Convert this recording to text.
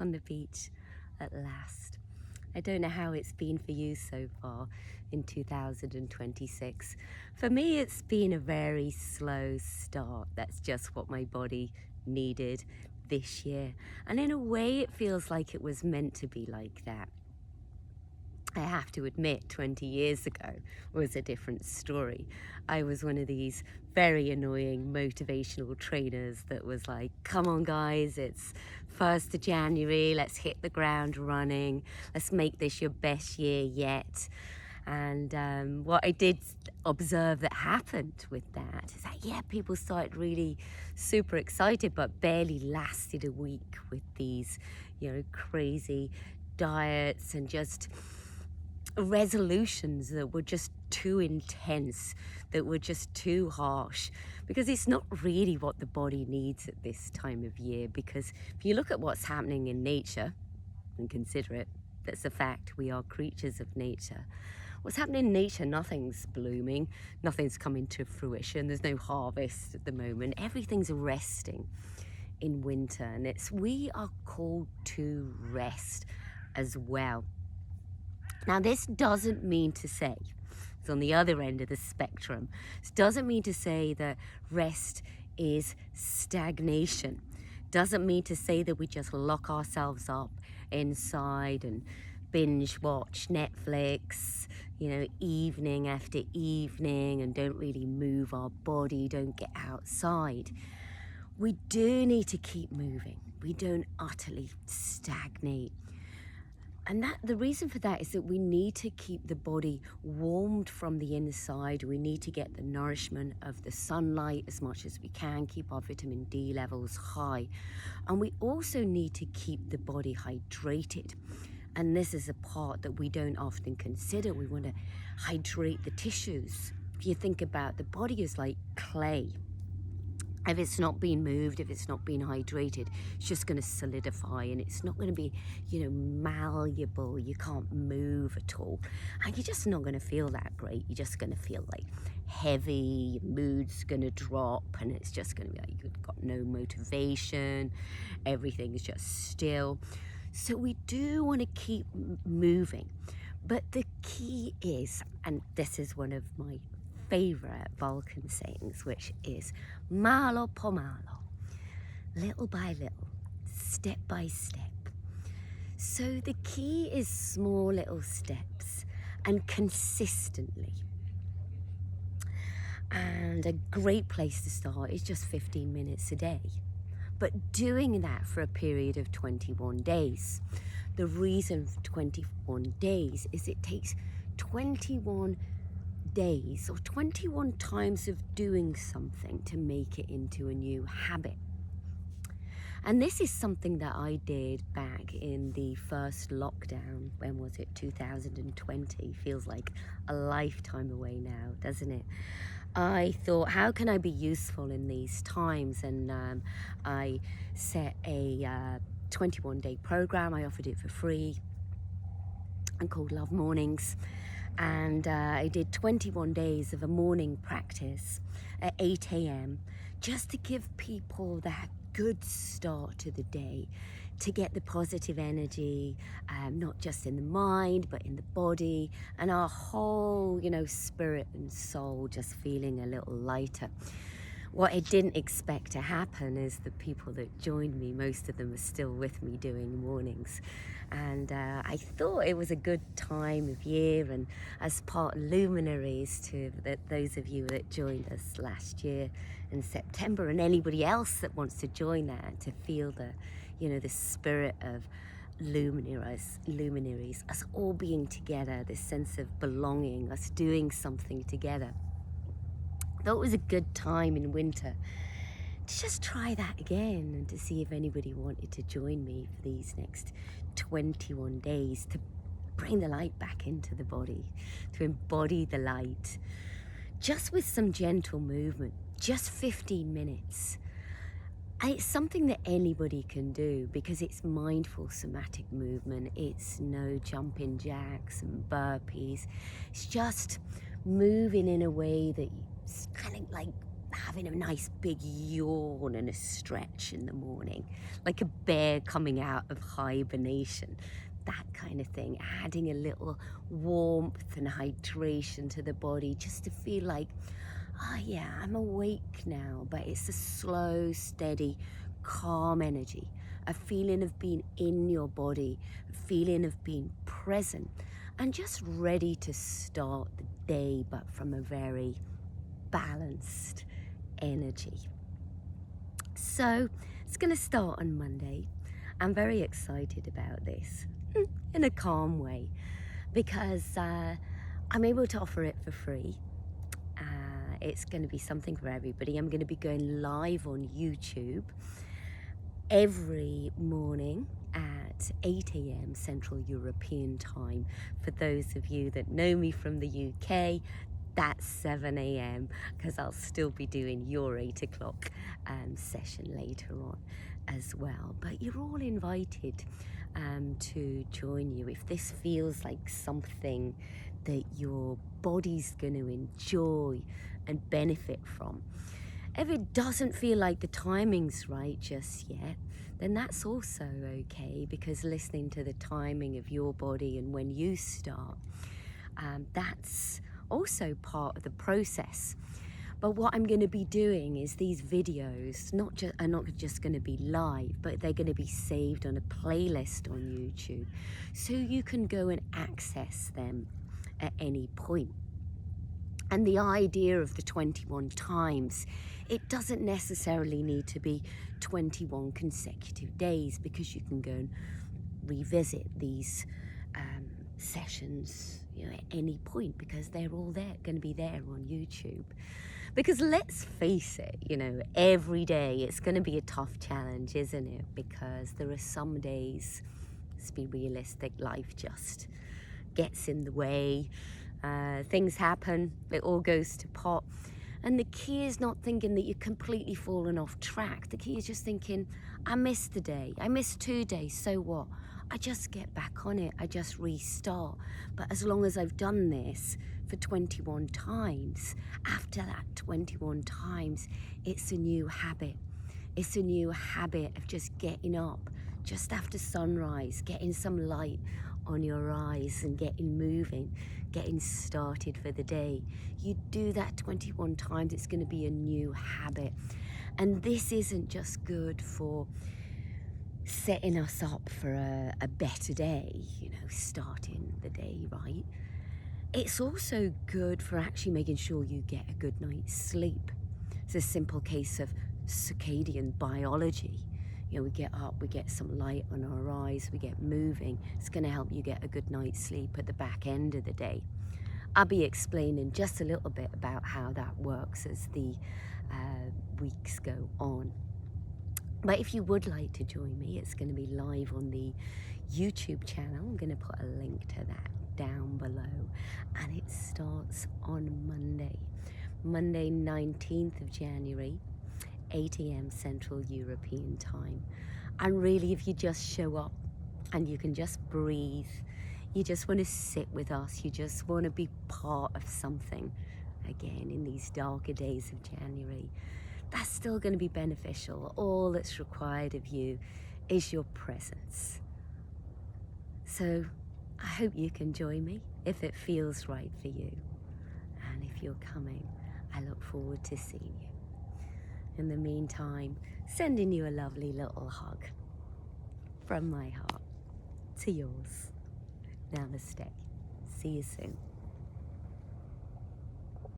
back on the beach at last. I don't know how it's been for you so far in 2026. For me, it's been a very slow start. That's just what my body needed this year. And in a way, it feels like it was meant to be like that. I have to admit, 20 years ago was a different story. I was one of these very annoying motivational trainers that was like, come on guys, it's 1st of January, let's hit the ground running, let's make this your best year yet. And what I did observe that happened with that is that, yeah, people started really super excited, but barely lasted a week with these, crazy diets and just resolutions that were just too intense, that were just too harsh, because it's not really what the body needs at this time of year. Because if you look at what's happening in nature and consider it, that's a fact, we are creatures of nature. What's happening in nature, nothing's blooming, nothing's coming to fruition, there's no harvest at the moment, everything's resting in winter, and we are called to rest as well. Now, this doesn't mean to say, it's on the other end of the spectrum, this doesn't mean to say that rest is stagnation. Doesn't mean to say that we just lock ourselves up inside and binge watch Netflix, evening after evening, and don't really move our body, don't get outside. We do need to keep moving. We don't utterly stagnate. And the reason for that is that we need to keep the body warmed from the inside. We need to get the nourishment of the sunlight as much as we can, keep our vitamin D levels high. And we also need to keep the body hydrated. And this is a part that we don't often consider. We want to hydrate the tissues. If you think about the body is like clay. If it's not being moved, if it's not being hydrated, it's just going to solidify, and it's not going to be, malleable. You can't move at all. And you're just not going to feel that great. You're just going to feel like heavy, your mood's going to drop, and it's just going to be like you've got no motivation. Everything's just still. So we do want to keep moving. But the key is, and this is one of my favorite Vulcan sayings, which is malo po malo, little by little, step by step. So the key is small little steps and consistently. And a great place to start is just 15 minutes a day, but doing that for a period of 21 days. The reason for 21 days is it takes 21 days or 21 times of doing something to make it into a new habit. And this is something that I did back in the first lockdown. When was it? 2020. Feels like a lifetime away now, doesn't it? I thought, how can I be useful in these times? And I set a 21-day program. I offered it for free and called Love Mornings. And I did 21 days of a morning practice at 8 a.m. just to give people that good start to the day, to get the positive energy, not just in the mind, but in the body, and our whole, spirit and soul just feeling a little lighter. What I didn't expect to happen is the people that joined me, most of them are still with me doing mornings. And I thought it was a good time of year, and as part luminaries to those of you that joined us last year in September, and anybody else that wants to join that, to feel the spirit of luminaries, us all being together, this sense of belonging, us doing something together. I thought it was a good time in winter to just try that again and to see if anybody wanted to join me for these next 21 days to bring the light back into the body, to embody the light, just with some gentle movement, just 15 minutes. And it's something that anybody can do because it's mindful somatic movement. It's no jumping jacks and burpees. It's just moving in a way that it's kind of like having a nice big yawn and a stretch in the morning, like a bear coming out of hibernation, that kind of thing, adding a little warmth and hydration to the body just to feel like, oh yeah, I'm awake now, but it's a slow, steady, calm energy, a feeling of being in your body, a feeling of being present and just ready to start the day, but from a very balanced energy. So it's going to start on Monday. I'm very excited about this in a calm way because I'm able to offer it for free. It's going to be something for everybody. I'm going to be going live on YouTube every morning at 8 a.m. Central European time. For those of you that know me from the UK, that's 7 a.m. because I'll still be doing your 8 o'clock session later on as well. But you're all invited to join you if this feels like something that your body's going to enjoy and benefit from. If it doesn't feel like the timing's right just yet, then that's also okay, because listening to the timing of your body and when you start, that's also part of the process. But what I'm going to be doing is these videos are not just going to be live, but they're going to be saved on a playlist on YouTube, so you can go and access them at any point. And the idea of the 21 times, it doesn't necessarily need to be 21 consecutive days, because you can go and revisit these sessions, at any point, because they're all going to be there on YouTube. Because let's face it, every day it's going to be a tough challenge, isn't it? Because there are some days, let's be realistic, life just gets in the way. Things happen, it all goes to pot. And the key is not thinking that you're completely fallen off track. The key is just thinking, I missed the day, I missed 2 days, so what? I just get back on it, I just restart. But as long as I've done this for 21 times, after that 21 times, it's a new habit. It's a new habit of just getting up just after sunrise, getting some light on your eyes and getting moving, getting started for the day. You do that 21 times, it's going to be a new habit. And this isn't just good for setting us up for a better day, starting the day right. It's also good for actually making sure you get a good night's sleep. It's a simple case of circadian biology. We get up, we get some light on our eyes, we get moving. It's going to help you get a good night's sleep at the back end of the day. I'll be explaining just a little bit about how that works as the weeks go on. But if you would like to join me, it's going to be live on the YouTube channel. I'm going to put a link to that down below. And it starts on Monday 19th of January, 8 a.m. Central European time. And really, if you just show up and you can just breathe, you just want to sit with us, you just want to be part of something, again, in these darker days of January, that's still going to be beneficial. All that's required of you is your presence. So I hope you can join me if it feels right for you. And if you're coming, I look forward to seeing you. In the meantime, sending you a lovely little hug from my heart to yours. Namaste. See you soon.